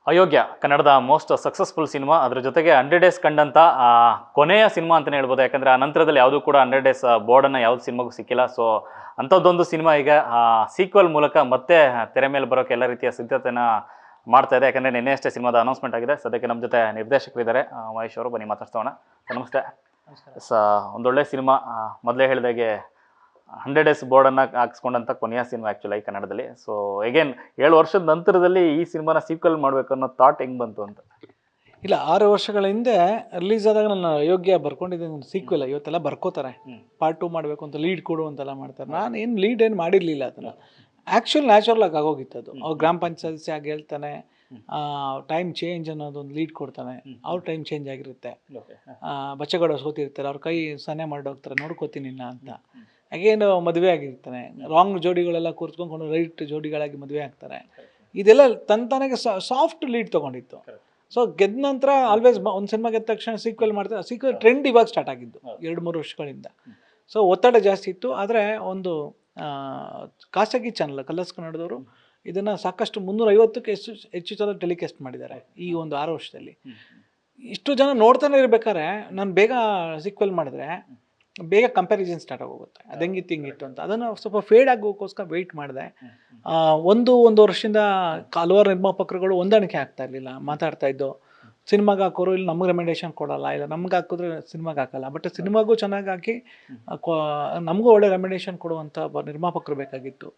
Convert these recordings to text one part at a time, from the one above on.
ಅಯೋಗ್ಯ ಕನ್ನಡದ most successful cinema. ಅದ್ರ ಜೊತೆಗೆ 100 ಡೇಸ್ ಕಂಡಂಥ ಕೊನೆಯ ಸಿನಿಮಾ ಅಂತಲೇ ಹೇಳ್ಬೋದು. ಯಾಕಂದರೆ ಆ ನಂತರದಲ್ಲಿ ಯಾವುದೂ ಕೂಡ 100 ಡೇಸ್ ಬೋರ್ಡನ್ನು ಯಾವ್ದು ಸಿನಿಮಾಗೂ ಸಿಕ್ಕಿಲ್ಲ. ಸೊ ಅಂಥದ್ದೊಂದು ಸಿನಿಮಾ ಈಗ ಸೀಕ್ವೆಲ್ ಮೂಲಕ ಮತ್ತೆ ತೆರೆ ಮೇಲೆ ಬರೋಕ್ಕೆ ಎಲ್ಲ ರೀತಿಯ ಸಿದ್ಧತೆಯನ್ನು ಮಾಡ್ತಾ ಇದೆ. ಯಾಕಂದರೆ ನಿನ್ನೆ ಅಷ್ಟೇ ಸಿನಿಮಾದ ಅನೌನ್ಸ್ಮೆಂಟ್ ಆಗಿದೆ. ಸದ್ಯಕ್ಕೆ ನಮ್ಮ ಜೊತೆ ನಿರ್ದೇಶಕರಿದ್ದಾರೆ, ಮಹೇಶ್ ಅವರು. ಬನ್ನಿ ಮಾತಾಡ್ಸೋಣ. ನಮಸ್ತೆ. ಒಂದೊಳ್ಳೆ ಸಿನಿಮಾ, ಮೊದಲೇ ಹೇಳಿದಾಗೆ 100 ಡೇಸ್ ಬೋರ್ಡನ್ನು ಹಾಕ್ಸ್ಕೊಂಡಂಥ ಕೊನೆಯ ಸಿನಿಮಾ ಆ್ಯಕ್ಚುಲಾಗಿ ಕನ್ನಡದಲ್ಲಿ. ಸೊ ಎಗೇನ್ 7 ವರ್ಷದ ನಂತರದಲ್ಲಿ ಈ ಸಿನಿಮಾನ ಸೀಕ್ವೆಲ್ ಮಾಡಬೇಕು ಅನ್ನೋ ಥಾಟ್ ಹೆಂಗೆ ಬಂತು ಅಂತ? ಇಲ್ಲ, 6 ವರ್ಷಗಳ ಹಿಂದೆ ರಿಲೀಸ್ ಆದಾಗ ನಾನು ಅಯೋಗ್ಯ ಬರ್ಕೊಂಡಿದ್ದೀನಿ ಒಂದು ಸೀಕ್ವೆಲ್. ಇವತ್ತೆಲ್ಲ ಬರ್ಕೋತಾರೆ, ಪಾರ್ಟ್ 2 ಮಾಡಬೇಕು ಅಂತ ಲೀಡ್ ಕೊಡು ಅಂತೆಲ್ಲ ಮಾಡ್ತಾರೆ. ನಾನು ಏನು ಲೀಡ್ ಏನು ಮಾಡಿರಲಿಲ್ಲ. ಅದನ್ನು ಆ್ಯಕ್ಚುಲ್ ನ್ಯಾಚುರಲ್ ಆಗಿ ಆಗೋಗಿತ್ತು. ಅವ್ರು ಗ್ರಾಮ ಪಂಚಾಯತ್ ಸದಸ್ಯ ಆಗಿ ಹೇಳ್ತಾನೆ, ಟೈಮ್ ಚೇಂಜ್ ಅನ್ನೋದೊಂದು ಲೀಡ್ ಕೊಡ್ತಾನೆ. ಅವ್ರ ಟೈಮ್ ಚೇಂಜ್ ಆಗಿರುತ್ತೆ. ಬಚ್ಚಗೌಡ ಸೋತಿರ್ತಾರೆ, ಅವ್ರ ಕೈ ಸನ್ನೆ ಮಾಡಿಹೋಗ್ತಾರೆ, ನೋಡ್ಕೋತೀನಿಲ್ಲ ಅಂತ. ಅಗೇನು ಮದುವೆ ಆಗಿರ್ತಾನೆ, ರಾಂಗ್ ಜೋಡಿಗಳೆಲ್ಲ ಕೂರ್ಸ್ಕೊಂಡು ರೈಟ್ ಜೋಡಿಗಳಾಗಿ ಮದುವೆ ಆಗ್ತಾರೆ. ಇದೆಲ್ಲ ತಂತಾನಾಗೆ ಸಾಫ್ಟ್ ಲೀಡ್ ತೊಗೊಂಡಿತ್ತು. ಸೊ ಗೆದ್ದ ನಂತರ ಆಲ್ವೇಸ್ ಒಂದು ಸಿನಿಮಾ ಗೆದ್ದ ತಕ್ಷಣ ಸೀಕ್ವೆಲ್ ಮಾಡ್ತಾರೆ. ಸೀಕ್ವೆಲ್ ಟ್ರೆಂಡ್ ಇವಾಗ ಸ್ಟಾರ್ಟ್ ಆಗಿದ್ದು 2-3 ವರ್ಷಗಳಿಂದ. ಸೊ ಒತ್ತಡ ಜಾಸ್ತಿ ಇತ್ತು. ಆದರೆ ಒಂದು ಖಾಸಗಿ ಚಾನಲ್ ಕಲರ್ಸ್ ಕನ್ನಡದವರು ಇದನ್ನು ಸಾಕಷ್ಟು 350ಕ್ಕೆ ಹೆಚ್ಚು ಸಲ ಟೆಲಿಕಾಸ್ಟ್ ಮಾಡಿದ್ದಾರೆ ಈ ಒಂದು 6 ವರ್ಷದಲ್ಲಿ. ಇಷ್ಟು ಜನ ನೋಡ್ತಾನೆ ಇರ್ಬೇಕಾದ್ರೆ ನಾನು ಬೇಗ ಸೀಕ್ವೆಲ್ ಮಾಡಿದ್ರೆ ಬೇಗ ಕಂಪ್ಯಾರಿಸನ್ ಸ್ಟಾರ್ಟ್ ಆಗೋಗುತ್ತೆ. ಅದು ಹೆಂಗಿತ್ತು ಹಿಂಗಿತ್ತು ಅಂತ. ಅದನ್ನು ಸ್ವಲ್ಪ ಫೇಡ್ ಆಗೋಕ್ಕೋಸ್ಕರ ವೆಯ್ಟ್ ಮಾಡಿದೆ. ಒಂದು ವರ್ಷದಿಂದ ಹಲವಾರು ನಿರ್ಮಾಪಕರುಗಳು ಹೊಂದಾಣಿಕೆ ಆಗ್ತಾ ಇರಲಿಲ್ಲ. ಮಾತಾಡ್ತಾ ಇದ್ದು ಸಿನಿಮಾಗೆ ಹಾಕೋರು ಇಲ್ಲಿ ನಮಗೆ ರೆಮೆಂಡೇಷನ್ ಕೊಡಲ್ಲ, ಇಲ್ಲ ನಮ್ಗೆ ಹಾಕಿದ್ರೆ ಸಿನಿಮಾಗೆ ಹಾಕಲ್ಲ. ಬಟ್ ಸಿನಿಮಾಗೂ ಚೆನ್ನಾಗಿ ಹಾಕಿ ನಮಗೂ ಒಳ್ಳೆ ರೆಮೆಂಡೇಷನ್ ಕೊಡುವಂಥ ನಿರ್ಮಾಪಕರು ಬೇಕಾಗಿತ್ತು.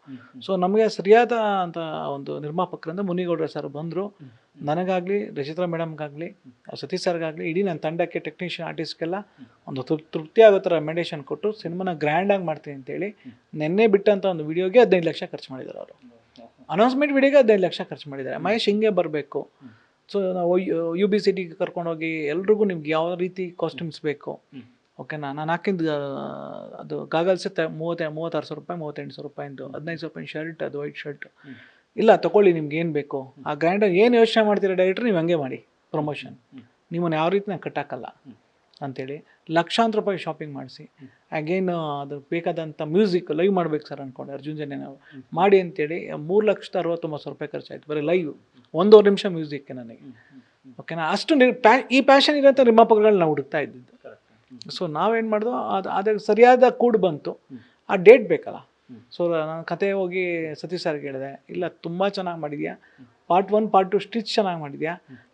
ಸೊ ನಮಗೆ ಸರಿಯಾದ ಅಂತ ಒಂದು ನಿರ್ಮಾಪಕರಿಂದ ಮುನಿಗೌಡ್ರ ಸರ್ ಬಂದರು. ನನಗಾಗಲಿ, ರಚಿತಾ ಮೇಡಮ್ಗಾಗಲಿ, ಸತೀಶ್ ಸರ್ಗಾಗಲಿ, ಇಡೀ ನನ್ನ ತಂಡಕ್ಕೆ, ಟೆಕ್ನಿಷಿಯನ್ ಆರ್ಟಿಸ್ಟ್ಗೆಲ್ಲ ಒಂದು ತೃಪ್ತಿ ಆಗೋ ಥರ ರೆಮೆಂಡೇಷನ್ ಕೊಟ್ಟು ಸಿನಿಮಾನ ಗ್ರ್ಯಾಂಡಾಗಿ ಮಾಡ್ತೀನಿ ಅಂತೇಳಿ ನೆನ್ನೆ ಬಿಟ್ಟಂಥ ಒಂದು ವಿಡಿಯೋಗೆ 15 ಲಕ್ಷ ಖರ್ಚು ಮಾಡಿದ್ದಾರೆ ಅವರು. ಅನೌನ್ಸ್ಮೆಂಟ್ ವಿಡಿಯೋಗೆ 15 ಲಕ್ಷ ಖರ್ಚು ಮಾಡಿದ್ದಾರೆ. ಮಹೇಶ್ ಹಿಂಗೆ ಬರಬೇಕು. ಸೊ ನಾವು UBCT ಕರ್ಕೊಂಡೋಗಿ ಎಲ್ರಿಗೂ ನಿಮ್ಗೆ ಯಾವ ರೀತಿ ಕಾಸ್ಟ್ಯೂಮ್ಸ್ ಬೇಕು, ಓಕೆನಾ, ನಾನು ಹಾಕಿದ್ದು ಅದು ಗಾಗಲ್ಸ್ 36,000 ರೂಪಾಯಿ, 38,000 ರೂಪಾಯಿಂದು, 15,000 ರೂಪಾಯಿ ಶರ್ಟ್, ಅದು ವೈಟ್ ಶರ್ಟ್. ಇಲ್ಲ ತಗೊಳ್ಳಿ, ನಿಮ್ಗೆ ಏನು ಬೇಕು ಆ ಗ್ರ್ಯಾಂಡಾಗಿ ಏನು ಯೋಚನೆ ಮಾಡ್ತೀರಾ ಡೈರೆಕ್ಟ್ರ್, ನೀವು ಹಂಗೆ ಮಾಡಿ ಪ್ರಮೋಷನ್, ನಿಮ್ಮನ್ನು ಯಾವ ರೀತಿ ನಾನು ಕಟ್ಟಾಕಲ್ಲ ಅಂಥೇಳಿ ಲಕ್ಷಾಂತರ ರೂಪಾಯಿ ಶಾಪಿಂಗ್ ಮಾಡಿಸಿ ಅಗೇನು ಅದು ಬೇಕಾದಂಥ ಮ್ಯೂಸಿಕ್ ಲೈವ್ ಮಾಡ್ಬೇಕು ಸರ್ ಅಂದ್ಕೊಂಡೆ. ಅರ್ಜುನ್ ಜನ್ಯ ನಾವು ಮಾಡಿ ಅಂತೇಳಿ 3,69,000 ರೂಪಾಯಿ ಖರ್ಚಾಯಿತು ಬರೀ ಲೈವ್ 1.5 ನಿಮಿಷ ಮ್ಯೂಸಿಕ್ಗೆ ನನಗೆ. ಓಕೆನಾ, ಅಷ್ಟು ಈ ಪ್ಯಾಷನ್ ಇರೋಂಥ ನಿರ್ಮಾಪಕಗಳನ್ನ ನಾವು ಹುಡುಕ್ತಾ ಇದ್ದಿದ್ದು. ಸೊ ನಾವೇನು ಮಾಡಿದ್ವು, ಅದು ಸರಿಯಾದ ಕೂಡು ಬಂತು. ಆ ಡೇಟ್ ಬೇಕಲ್ಲ. ಸೊ ನಾನು ಕತೆ ಹೋಗಿ ಸತೀಶ್ ಸರ್ಗೆ ಹೇಳಿದೆ, ಇಲ್ಲ ತುಂಬ ಚೆನ್ನಾಗಿ ಮಾಡಿದ್ಯಾ, ಪಾರ್ಟ್ 1 ಪಾರ್ಟ್ 2 ಸ್ಟಿಚ್ ಚೆನ್ನಾಗಿ ಮಾಡಿದ್ಯಾ,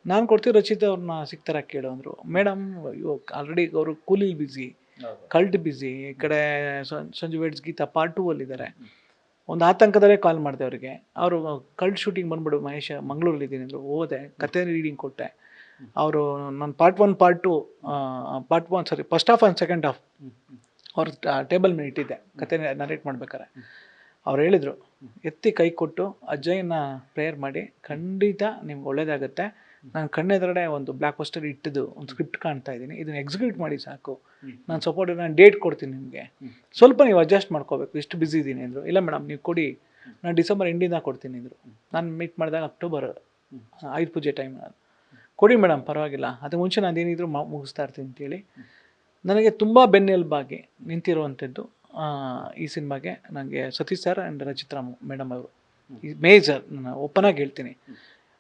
ನಾನು ಕೊಡ್ತೀವಿ ರಚಿತಾ ಅವ್ರನ್ನ ಸಿಗ್ತಾರ ಕೇಳು ಅಂದರು. ಮೇಡಮ್ ಆಲ್ರೆಡಿ ಅವರು ಕೂಲಿ ಬ್ಯುಸಿ, ಕಲ್ಟ್ ಬ್ಯುಸಿ, ಈ ಕಡೆ ಸಂಜು ವೇಡ್ಸ್ ಗೀತಾ ಪಾರ್ಟ್ 2 ಅಲ್ಲಿದ್ದಾರೆ. ಒಂದು ಆತಂಕದಲ್ಲೇ ಕಾಲ್ ಮಾಡಿದೆ ಅವರಿಗೆ. ಅವರು ಕಲ್ಟ್ ಶೂಟಿಂಗ್ ಬಂದ್ಬಿಡು ಮಹೇಶ್, ಮಂಗಳೂರಲ್ಲಿದ್ದೀನಿ ಅಂದರು. ಹೋದೆ, ಕತೆ ರೀಡಿಂಗ್ ಕೊಟ್ಟೆ. ಅವರು ನಾನು part 1 first half and second half ಅವ್ರ ಟೇಬಲ್ ಮೇಲೆ ಇಟ್ಟಿದ್ದೆ ಕತೆ ನರೇಟ್ ಮಾಡ್ಬೇಕಾರೆ. ಅವ್ರು ಹೇಳಿದರು, ಎತ್ತಿ ಕೈ ಕೊಟ್ಟು ಅಜ್ಜಯ್ಯನ ಪ್ರೇಯರ್ ಮಾಡಿ, ಖಂಡಿತ ನಿಮ್ಗೆ ಒಳ್ಳೇದಾಗುತ್ತೆ. ನಾನು ಕಣ್ಣೆದುರುಗಡೆ ಒಂದು ಬ್ಲ್ಯಾಕ್ ಪೋಸ್ಟರ್ ಇಟ್ಟಿದ್ದು ಒಂದು ಸ್ಕ್ರಿಪ್ಟ್ ಕಾಣ್ತಾ ಇದ್ದೀನಿ, ಇದನ್ನು ಎಕ್ಸಿಕ್ಯೂಟ್ ಮಾಡಿ ಸಾಕು, ನಾನು ಸಪೋರ್ಟ್ ನಾನು ಡೇಟ್ ಕೊಡ್ತೀನಿ ನಿಮಗೆ, ಸ್ವಲ್ಪ ನೀವು ಅಡ್ಜಸ್ಟ್ ಮಾಡ್ಕೋಬೇಕು, ಇಷ್ಟು ಬ್ಯುಸಿ ಇದ್ದೀನಿ ಅಂದರು. ಇಲ್ಲ ಮೇಡಮ್ ನೀವು ಕೊಡಿ, ನಾನು ಡಿಸೆಂಬರ್ ಎಂಡಿಂದ ಕೊಡ್ತೀನಿ ಅಂದರು. ನಾನು ಮೀಟ್ ಮಾಡಿದಾಗ ಅಕ್ಟೋಬರ್ 5 ಪೂಜೆ ಟೈಮ್. ಕೊಡಿ ಮೇಡಮ್ ಪರವಾಗಿಲ್ಲ, ಅದಕ್ಕೆ ಮುಂಚೆ ನಾನು ಏನಿದ್ರು ಮುಗಿಸ್ತಾ ಇರ್ತೀನಿ ಅಂತೇಳಿ ನನಗೆ ತುಂಬ ಬೆನ್ನೆಲುಬಾಗಿ ನಿಂತಿರುವಂಥದ್ದು ಈ ಸಿನಿಮಾಗೆ ನನಗೆ Satish sir and Rachita madam ಅವರು ಈ ಮೇಜರ್. ನಾನು ಓಪನಾಗಿ ಹೇಳ್ತೀನಿ,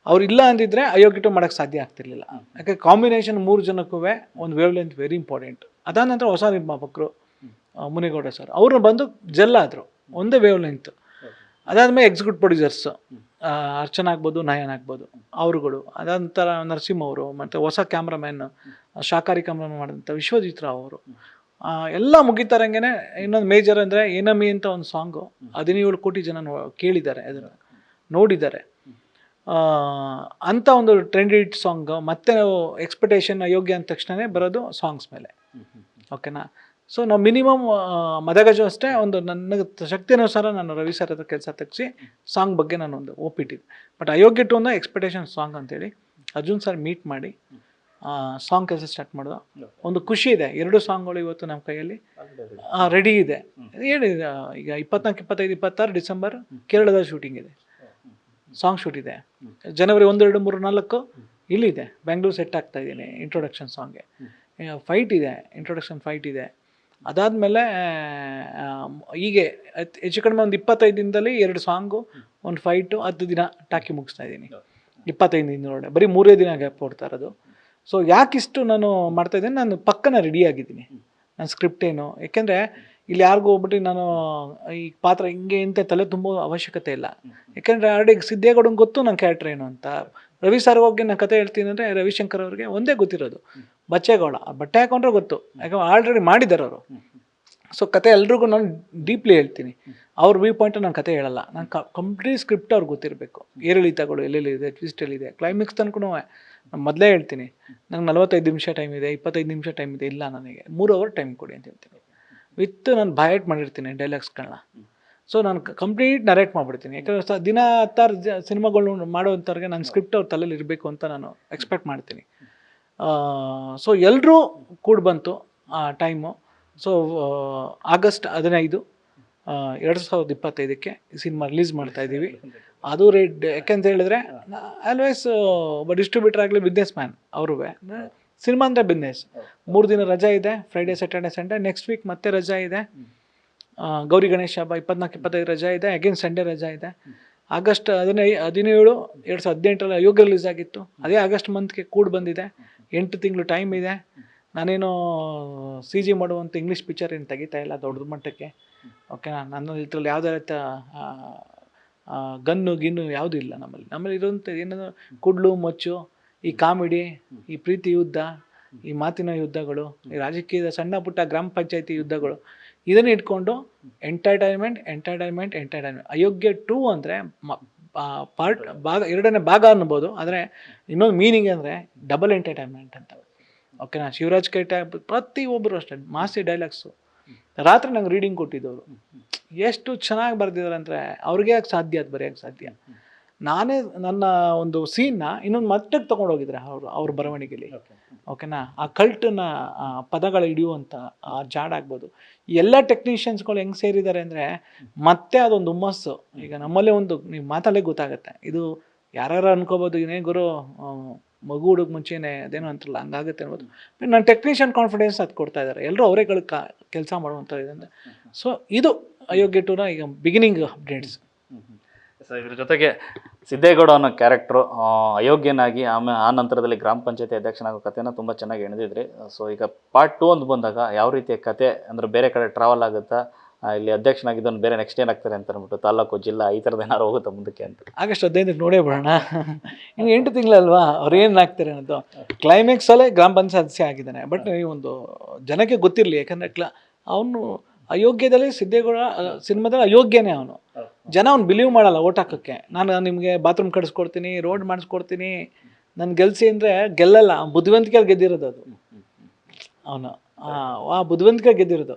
ಅವ್ರು ಇಲ್ಲ ಅಂದಿದ್ರೆ ಅಯೋಗ್ಯ 2 ಮಾಡೋಕ್ಕೆ ಸಾಧ್ಯ ಆಗ್ತಿರ್ಲಿಲ್ಲ. ಯಾಕೆ ಕಾಂಬಿನೇಷನ್ 3 ಜನಕ್ಕೂ ಒಂದು ವೇವ್ ಲೆಂತ್ ವೆರಿ ಇಂಪಾರ್ಟೆಂಟ್. ಅದಾದ ನಂತರ ಹೊಸ ನಿರ್ಮಾಪಕರು ಮುನಿಗೌಡ ಸರ್ ಅವರು ಬಂದು ಜೆಲ್ ಆದರು, ಒಂದೇ ವೇವ್ ಲೆಂತ್. ಅದಾದಮೇಲೆ ಎಕ್ಸಿಕ್ಯೂಟಿವ್ ಪ್ರೊಡ್ಯೂಸರ್ಸ್ ಅರ್ಚನಾ ಆಗ್ಬೋದು, ನಯನ್ ಆಗ್ಬೋದು ಅವರುಗಳು. ಅದಾದ ನಂತರ ನರಸಿಂಹ ಅವರು, ಮತ್ತು ಹೊಸ ಕ್ಯಾಮ್ರಾಮ್ಯಾನ್ ಶಾಕಾರಿ ಕ್ಯಾಮ್ರಾಮನ್ ಮಾಡಿದಂಥ ವಿಶ್ವಜಿತ್ ರಾವ್ ಅವರು ಎಲ್ಲ ಮುಗಿತಾರಂಗೆ. ಇನ್ನೊಂದು ಮೇಜರ್ ಅಂದರೆ ಏನಮಿ ಅಂತ ಒಂದು ಸಾಂಗು 17 ಕೋಟಿ ಜನ ಕೇಳಿದ್ದಾರೆ, ಅದನ್ನು ನೋಡಿದ್ದಾರೆ. ಅಂಥ ಒಂದು ಟ್ರೆಂಡ್ ಹಿಟ್ ಸಾಂಗ್. ಮತ್ತು ನಾವು ಎಕ್ಸ್ಪೆಕ್ಟೇಷನ್ ಅಯೋಗ್ಯ ಅಂದ ತಕ್ಷಣ ಬರೋದು ಸಾಂಗ್ಸ್ ಮೇಲೆ, ಓಕೆನಾ. ಸೊ ನಾವು ಮಿನಿಮಮ್ ಮದಗಜು ಅಷ್ಟೇ ಒಂದು ನನಗೆ ಶಕ್ತಿ ಅನುಸಾರ ನಾನು ರವಿ ಸರ್ ಹತ್ರ ಕೆಲಸ ತೆಗೆಸಿ ಸಾಂಗ್ ಬಗ್ಗೆ ನಾನು ಒಂದು ಒಪ್ಪಿಟ್ಟಿದ್ದೆ. ಬಟ್ ಅಯೋಗ್ಯ 2 ಒಂದು ಎಕ್ಸ್ಪೆಕ್ಟೇಷನ್ ಸಾಂಗ್ ಅಂತೇಳಿ ಅರ್ಜುನ್ ಸರ್ ಮೀಟ್ ಮಾಡಿ ಸಾಂಗ್ ಕೆಲಸ ಸ್ಟಾರ್ಟ್ ಮಾಡೋದು. ಒಂದು ಖುಷಿ ಇದೆ, 2 ಸಾಂಗ್ಗಳು ಇವತ್ತು ನಮ್ಮ ಕೈಯಲ್ಲಿ ರೆಡಿ ಇದೆ. ಹೇಳಿ, ಈಗ 24, 25, 26 ಡಿಸೆಂಬರ್ ಕೇರಳದ ಶೂಟಿಂಗ್ ಇದೆ, ಸಾಂಗ್ ಶೂಟ್ ಇದೆ. ಜನವರಿ 1, 2, 3, 4 ಇಲ್ಲಿದೆ, ಬೆಂಗಳೂರು ಸೆಟ್ ಆಗ್ತಾ ಇದ್ದೀನಿ ಇಂಟ್ರೊಡಕ್ಷನ್ ಸಾಂಗ್ಗೆ. ಫೈಟ್ ಇದೆ, ಇಂಟ್ರೊಡಕ್ಷನ್ ಫೈಟ್ ಇದೆ. ಅದಾದಮೇಲೆ ಹೀಗೆ ಹೆಚ್ಚು ಕಡಿಮೆ ಒಂದು 25 ದಿನದಲ್ಲಿ 2 ಸಾಂಗು, ಒಂದು ಫೈಟು, 10 ದಿನ ಟಾಕಿ ಮುಗಿಸ್ತಾ ಇದ್ದೀನಿ. 25 ದಿನದೊಳಗೆ, ಬರೀ 3 ದಿನ ಗ್ಯಾಪ್ ಕೊಡ್ತಾ ಇರೋದು. ಸೊ ಯಾಕಿಷ್ಟು ನಾನು ಮಾಡ್ತಾಯಿದ್ದೀನಿ, ನಾನು ಪಕ್ಕನ ರೆಡಿ ಆಗಿದ್ದೀನಿ ನನ್ನ ಸ್ಕ್ರಿಪ್ಟ್ ಏನು. ಯಾಕೆಂದರೆ ಇಲ್ಲಿ ಯಾರಿಗೂ ಹೋಗ್ಬಿಟ್ಟು ನಾನು ಈ ಪಾತ್ರ ಹಿಂಗೆ ಅಂತ ತಲೆ ತುಂಬೋ ಅವಶ್ಯಕತೆ ಇಲ್ಲ. ಯಾಕೆಂದರೆ ಆಲ್ರೆಡಿ ಸಿದ್ದೇಗೌಡಂಗೆ ಗೊತ್ತು ನನ್ನ ಕ್ಯಾರೆಕ್ಟರ್ ಏನು ಅಂತ. ರವಿ ಸರ್ ಹೋಗಿ ನಾನು ಕತೆ ಹೇಳ್ತೀನಿ ಅಂದರೆ ರವಿಶಂಕರ್ ಅವ್ರಿಗೆ ಒಂದೇ ಗೊತ್ತಿರೋದು, ಬಚ್ಚೇಗೌಡ. ಬಟ್ಟೆ ಹಾಕೊಂಡ್ರೆ ಗೊತ್ತು, ಯಾಕಂದ್ರೆ ಆಲ್ರೆಡಿ ಮಾಡಿದ್ದಾರೆ ಅವರು. ಸೊ ಕತೆ ಎಲ್ರಿಗೂ ನಾನು ಡೀಪ್ಲಿ ಹೇಳ್ತೀನಿ, ಅವ್ರ ವ್ಯೂ ಪಾಯಿಂಟ್ ನಾನು ಕತೆ ಹೇಳಲ್ಲ. ನಾನು ಕಂಪ್ಲೀಟ್ ಸ್ಕ್ರಿಪ್ಟ್ ಅವ್ರಿಗೆ ಗೊತ್ತಿರಬೇಕು, ಏರಿಳಿತಗಳು ಎಲ್ಲೆಲ್ಲಿದೆ, ಟ್ವಿಸ್ಟ್ ಎಲ್ಲಿದೆ, ಕ್ಲೈಮ್ಯಾಕ್ಸ್ ತನಕ ನಾನು ಮೊದಲೇ ಹೇಳ್ತೀನಿ. ನಂಗೆ 45 ನಿಮಿಷ ಟೈಮ್ ಇದೆ, 25 ನಿಮಿಷ ಟೈಮ್ ಇದೆ, ಇಲ್ಲ ನನಗೆ 3 ಅವರ್ ಟೈಮ್ ಕೊಡಿ ಅಂತ ಹೇಳ್ತೀನಿ. ವಿತ್ ನಾನು ಬೈಹರ್ಟ್ ಮಾಡಿರ್ತೀನಿ ಡೈಲಾಗ್ಸ್ಗಳನ್ನ. ಸೊ ನಾನು ಕಂಪ್ಲೀಟ್ ನರೇಟ್ ಮಾಡಿಬಿಡ್ತೀನಿ. ಯಾಕಂದರೆ ದಿನ 10 ಸಿನಿಮಾಗಳು ಮಾಡೋವಂಥವ್ರಿಗೆ ನನ್ನ ಸ್ಕ್ರಿಪ್ಟ್ ಅವ್ರ ತಲೆಯಲ್ಲಿ ಇರಬೇಕು ಅಂತ ನಾನು ಎಕ್ಸ್ಪೆಕ್ಟ್ ಮಾಡ್ತೀನಿ. ಸೊ ಎಲ್ಲರೂ ಕೂಡ ಬಂತು ಆ ಟೈಮು. ಸೊ ಆಗಸ್ಟ್ 15, 2025ಕ್ಕೆ ಈ ಸಿನಿಮಾ ರಿಲೀಸ್ ಮಾಡ್ತಾ ಇದ್ದೀವಿ. ಅದು ರೇಟ್ ಯಾಕೆಂತ ಹೇಳಿದ್ರೆ ಆಲ್ವೇಸ್ ಒಬ್ಬ ಡಿಸ್ಟ್ರಿಬ್ಯೂಟರ್ ಆಗಲಿ ಬಿಸ್ನೆಸ್ ಮ್ಯಾನ್ ಅವರು, ಸಿನಿಮಾ ಅಂದರೆ ಬಿಸ್ನೆಸ್. 3 ದಿನ ರಜಾ ಇದೆ, Friday Saturday Sunday. Next week ಮತ್ತೆ ರಜಾ ಇದೆ, ಗೌರಿ ಗಣೇಶ ಹಬ್ಬ 24-25 ರಜಾ ಇದೆ, ಅಗೇನ್ ಸಂಡೇ ರಜಾ ಇದೆ. ಆಗಸ್ಟ್ 17, 2018 ಅಯೋಗ್ಯ ರಿಲೀಸ್ ಆಗಿತ್ತು, ಅದೇ ಆಗಸ್ಟ್ ಮಂತ್ಗೆ ಕೂಡ ಬಂದಿದೆ. 8 ತಿಂಗಳು ಟೈಮ್ ಇದೆ. ನಾನೇನು CG ಮಾಡುವಂಥ ಇಂಗ್ಲೀಷ್ ಪಿಕ್ಚರ್ ಏನು ತೆಗಿತಾ ಇಲ್ಲ ದೊಡ್ಡ ಮಟ್ಟಕ್ಕೆ. ಓಕೆನಾ, ನನ್ನ ಇದ್ರಲ್ಲಿ ಯಾವುದೇ ರೀತಿ ಗನ್ನು ಗಿನ್ನು ಯಾವುದೂ ಇಲ್ಲ ನಮ್ಮಲ್ಲಿ ಇರೋಂಥ ಏನಂದ್ರೆ ಕುಡ್ಲು ಮಚ್ಚು, ಈ ಕಾಮಿಡಿ, ಈ ಪ್ರೀತಿ ಯುದ್ಧ, ಈ ಮಾತಿನ ಯುದ್ಧಗಳು, ಈ ರಾಜಕೀಯದ ಸಣ್ಣ ಪುಟ್ಟ ಗ್ರಾಮ ಪಂಚಾಯತಿ ಯುದ್ಧಗಳು, ಇದನ್ನು ಇಟ್ಕೊಂಡು ಎಂಟರ್ಟೈನ್ಮೆಂಟ್. ಅಯೋಗ್ಯ 2 ಅಂದರೆ ಭಾಗ 2ನೇ ಭಾಗ ಅನ್ಬೋದು, ಆದರೆ ಇನ್ನೊಂದು ಮೀನಿಂಗ್ ಅಂದರೆ ಡಬಲ್ ಎಂಟರ್ಟೈನ್ಮೆಂಟ್ ಅಂತ. ಓಕೆನಾ, ಶಿವರಾಜ್ ಕೈಟ ಪ್ರತಿಯೊಬ್ಬರು ಅಷ್ಟೇ ಮಾಸಿ ಡೈಲಾಗ್ಸು. ರಾತ್ರಿ ನಂಗೆ ರೀಡಿಂಗ್ ಕೊಟ್ಟಿದ್ದವರು ಎಷ್ಟು ಚೆನ್ನಾಗಿ ಬರೆದಿದ್ದಾರೆ ಅಂದರೆ ಅವ್ರಿಗೆ ಯಾಕೆ ಸಾಧ್ಯ ಅದು ಬರೆಯೋಕ್ಕೆ ಸಾಧ್ಯ. ನಾನೇ ನನ್ನ ಒಂದು ಸೀನ್ನ ಇನ್ನೊಂದು ಮಟ್ಟಕ್ಕೆ ತೊಗೊಂಡೋಗಿದ್ರೆ ಅವ್ರ ಬರವಣಿಗೆಯಲ್ಲಿ. ಓಕೆನಾ, ಆ ಕಲ್ಟನ್ನ ಪದಗಳು ಹಿಡಿಯುವಂಥ ಆ ಜಾಡಾಗ್ಬೋದು. ಎಲ್ಲ ಟೆಕ್ನಿಷಿಯನ್ಸ್ಗಳು ಹೆಂಗೆ ಸೇರಿದ್ದಾರೆ ಅಂದರೆ ಮತ್ತೆ ಅದೊಂದು ಹುಮ್ಮಸ್ಸು. ಈಗ ನಮ್ಮಲ್ಲೇ ಒಂದು ನೀವು ಮಾತಲ್ಲೇ ಗೊತ್ತಾಗುತ್ತೆ. ಇದು ಯಾರು ಅನ್ಕೋಬೋದು, ಏನೇ ಗುರು ಮಗು ಹುಡುಗ ಮುಂಚೆನೇ ಅದೇನೋ ಅಂತಾರಲ್ಲ ಹಂಗಾಗುತ್ತೆ ಅನ್ಬೋದು. ನನ್ನ ಟೆಕ್ನಿಷಿಯನ್ ಕಾನ್ಫಿಡೆನ್ಸ್ ಅದು ಕೊಡ್ತಾ ಇದ್ದಾರೆ, ಎಲ್ಲರೂ ಅವರೇಗಳು ಕೆಲಸ ಮಾಡುವಂಥದ್ದು. ಸೊ ಇದು ಅಯೋಗ್ಯ 2ನ ಈಗ ಬಿಗಿನಿಂಗ್ ಅಪ್ಡೇಟ್ಸ್. ಸೊ ಇದ್ರ ಜೊತೆಗೆ ಸಿದ್ದೇಗೌಡ ಅನ್ನೋ ಕ್ಯಾರೆಕ್ಟ್ರು ಅಯೋಗ್ಯನಾಗಿ ಆ ನಂತರದಲ್ಲಿ ಗ್ರಾಮ ಪಂಚಾಯತಿ ಅಧ್ಯಕ್ಷನಾಗೋ ಕಥೆನ ತುಂಬ ಚೆನ್ನಾಗಿ ಎಣೆದಿದ್ರಿ. ಸೊ ಈಗ ಪಾರ್ಟ್ 2 ಅಂತ ಬಂದಾಗ ಯಾವ ರೀತಿಯ ಕತೆ ಅಂದರೆ ಬೇರೆ ಕಡೆ ಟ್ರಾವೆಲ್ ಆಗುತ್ತಾ, ಇಲ್ಲಿ ಅಧ್ಯಕ್ಷನಾಗಿದ್ದವನು ಬೇರೆ ನೆಕ್ಸ್ಟ್ ಏನಾಗ್ತಾರೆ ಅಂತ ಅಂದ್ಬಿಟ್ಟು ತಾಲೂಕು ಜಿಲ್ಲಾ ಈ ಥರದ್ದು ಏನಾರು ಹೋಗುತ್ತಾ ಮುಂದಕ್ಕೆ ಅಂತ? ಆಗಸ್ಟ್ 15ಕ್ಕೆ ನೋಡೇ ಬಿಡೋಣ. ಇನ್ನು 8 ತಿಂಗಳಲ್ವಾ, ಅವ್ರು ಏನಾಗ್ತಾರೆ ಅನ್ನೋದು. ಕ್ಲೈಮ್ಯಾಕ್ಸಲ್ಲೇ ಗ್ರಾಮ ಪಂಚಾಯತ್ ಸದಸ್ಯ ಆಗಿದ್ದಾನೆ. ಬಟ್ ಈ ಒಂದು ಜನಕ್ಕೆ ಗೊತ್ತಿರಲಿ, ಯಾಕಂದರೆ ಅವನು ಅಯೋಗ್ಯದಲ್ಲಿ ಸಿದ್ದೇಗೌಡ ಸಿನಿಮಾದಲ್ಲಿ ಅಯೋಗ್ಯನೇ ಅವನು. ಜನ ಅವ್ನು ಬಿಲೀವ್ ಮಾಡಲ್ಲ ಓಟ್ ಹಾಕೋಕ್ಕೆ. ನಾನು ನಿಮಗೆ ಬಾತ್ರೂಮ್ ಕಡಿಸ್ಕೊಡ್ತೀನಿ, ರೋಡ್ ಮಾಡಿಸ್ಕೊಡ್ತೀನಿ, ನಾನು ಗೆಲ್ಸಿ ಅಂದರೆ ಗೆಲ್ಲಲ್ಲ. ಬುದ್ಧಿವಂತಿಕೆ ಗೆದ್ದಿರೋದು ಅದು ಅವನು. ಆ ಬುದ್ಧಿವಂತಿಕೆ ಗೆದ್ದಿರೋದು.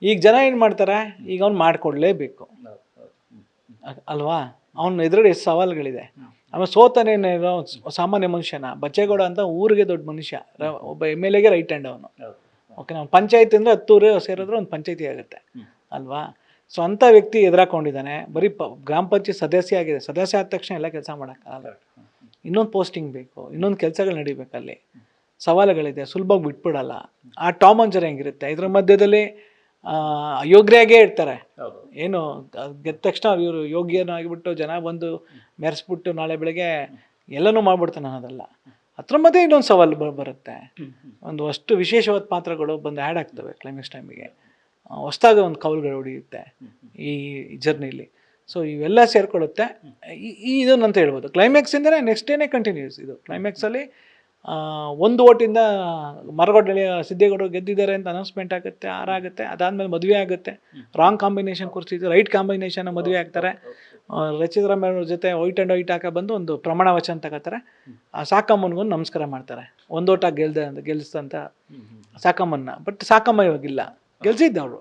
ಈಗ ಜನ ಏನು ಮಾಡ್ತಾರೆ, ಈಗ ಅವ್ನು ಮಾಡಿಕೊಡ್ಲೇಬೇಕು ಅಲ್ವಾ. ಅವನ ಎದುರುಗಡೆ ಎಷ್ಟು ಸವಾಲುಗಳಿದೆ. ಆಮೇಲೆ ಸೋತನೇನೋ ಸಾಮಾನ್ಯ ಮನುಷ್ಯನ, ಬಚ್ಚೇಗೌಡ ಅಂತ ಊರಿಗೆ ದೊಡ್ಡ ಮನುಷ್ಯ, ಒಬ್ಬ MLAಗೆ ರೈಟ್ ಹ್ಯಾಂಡ್ ಅವನು. ಓಕೆ, ನಾವು ಪಂಚಾಯತಿ ಅಂದರೆ 10 ಊರು ಸೇರಿದ್ರೆ ಒಂದು ಪಂಚಾಯತಿ ಆಗುತ್ತೆ ಅಲ್ವಾ. ಸೊ ಅಂಥ ವ್ಯಕ್ತಿ ಎದುರಾಕೊಂಡಿದ್ದಾನೆ. ಬರೀ ಗ್ರಾಮ ಪಂಚಾಯತ್ ಸದಸ್ಯ ಆಗಿದೆ. ಸದಸ್ಯ ಆದ ತಕ್ಷಣ ಎಲ್ಲ ಕೆಲಸ ಮಾಡೋಕ್ಕಾಗಲ್ಲ. ಇನ್ನೊಂದು ಪೋಸ್ಟಿಂಗ್ ಬೇಕು, ಇನ್ನೊಂದು ಕೆಲಸಗಳು ನಡಿಬೇಕಲ್ಲಿ. ಸವಾಲುಗಳಿದೆ, ಸುಲಭವಾಗಿ ಬಿಟ್ಬಿಡಲ್ಲ. ಆ ಟಾಮ್ ಆ್ಯಂಡ್ ಜೆರಿ ಹೆಂಗಿರುತ್ತೆ, ಇದ್ರ ಮಧ್ಯದಲ್ಲಿ ಅಯೋಗ್ಯರಾಗೇ ಇರ್ತಾರೆ. ಏನು ಗೆದ್ದ ತಕ್ಷಣ ಇವರು ಯೋಗ್ಯನಾಗಿಬಿಟ್ಟು ಜನ ಬಂದು ಮೆರೆಸ್ಬಿಟ್ಟು ನಾಳೆ ಬೆಳಗ್ಗೆ ಎಲ್ಲನೂ ಮಾಡ್ಬಿಡ್ತಾನೆ ಅನ್ನೋದಲ್ಲ. ಅದ್ರ ಮಧ್ಯೆ ಇನ್ನೊಂದು ಸವಾಲು ಬರುತ್ತೆ. ಒಂದು ಅಷ್ಟು ವಿಶೇಷವಾದ ಪಾತ್ರಗಳು ಬಂದು ಆ್ಯಡ್ ಆಗ್ತವೆ ಕ್ಲೈಮ್ಯಾಕ್ಸ್ ಟೈಮಿಗೆ. ಹೊಸದಾಗಿ ಒಂದು ಕೌಲುಗಳು ಹೊಡೆಯುತ್ತೆ ಈ ಜರ್ನಿಲಿ. ಸೊ ಇವೆಲ್ಲ ಸೇರ್ಕೊಳ್ಳುತ್ತೆ. ಇದನ್ನಂತ ಹೇಳ್ಬೋದು. ಕ್ಲೈಮ್ಯಾಕ್ಸಿಂದನೇ ನೆಕ್ಸ್ಟ್ ಡೇನೇ ಕಂಟಿನ್ಯೂಸ್. ಇದು ಕ್ಲೈಮ್ಯಾಕ್ಸಲ್ಲಿ 1 ಓಟಿಂದ ಮರಗೋಡಳ್ಳಿ ಸಿದ್ದೇಗೌಡರು ಗೆದ್ದಿದ್ದಾರೆ ಅಂತ ಅನೌನ್ಸ್ಮೆಂಟ್ ಆಗುತ್ತೆ, ಆಗುತ್ತೆ. ಅದಾದಮೇಲೆ ಮದುವೆ ಆಗುತ್ತೆ. ರಾಂಗ್ ಕಾಂಬಿನೇಷನ್ ಕೂರಿಸಿದ್ದು ರೈಟ್ ಕಾಂಬಿನೇಷನ್ ಮದುವೆ ಆಗ್ತಾರೆ. ರಚಿತಾ ಅವ್ರ ಜೊತೆ ವೈಟ್ ಆ್ಯಂಡ್ ವೈಟ್ ಹಾಕ ಬಂದು ಒಂದು ಪ್ರಮಾಣ ವಚನ ತಗೋತಾರೆ. ಆ ಸಾಕಮ್ಮನಿಗೊಂದು ನಮಸ್ಕಾರ ಮಾಡ್ತಾರೆ. 1 ಓಟ ಗೆಲ್ಲಿಸ್ತಂತ ಸಾಕಮ್ಮನ್ನ. ಬಟ್ ಸಾಕಮ್ಮ ಇವಾಗಿಲ್ಲ, ಗೆಲ್ಸಿದ್ದ ಅವರು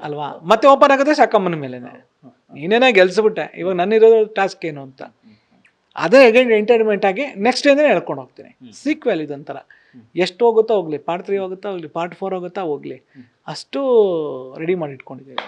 ಅಲ್ವಾ. ಮತ್ತೆ ಓಪನ್ ಆಗುತ್ತೆ ಸಾಕಮ್ಮನ ಮೇಲೆನೆ, ನೀನೇನ ಗೆಲ್ಸ್ಬಿಟ್ಟೆ, ಇವಾಗ ನನ್ನಿರೋದು ಟಾಸ್ಕ್ ಏನು ಅಂತ. ಅದೇ ಅಗೇನ್ ಎಂಟರ್ಟೈನ್ಮೆಂಟ್ ಆಗಿ ನೆಕ್ಸ್ಟ್ ಡೇನೇ ಹೇಳ್ಕೊಂಡು ಹೋಗ್ತೀನಿ. ಸೀಕ್ವೆಲ್ ಇದೊಂಥರ. ಎಷ್ಟು ಹೋಗುತ್ತೋ ಹೋಗಲಿ, ಪಾರ್ಟ್ 3 ಹೋಗುತ್ತಾ ಹೋಗಲಿ, ಪಾರ್ಟ್ 4 ಹೋಗುತ್ತಾ ಹೋಗಲಿ, ಅಷ್ಟು ರೆಡಿ ಮಾಡಿ ಇಟ್ಕೊಂಡಿದ್ದೀವಿ.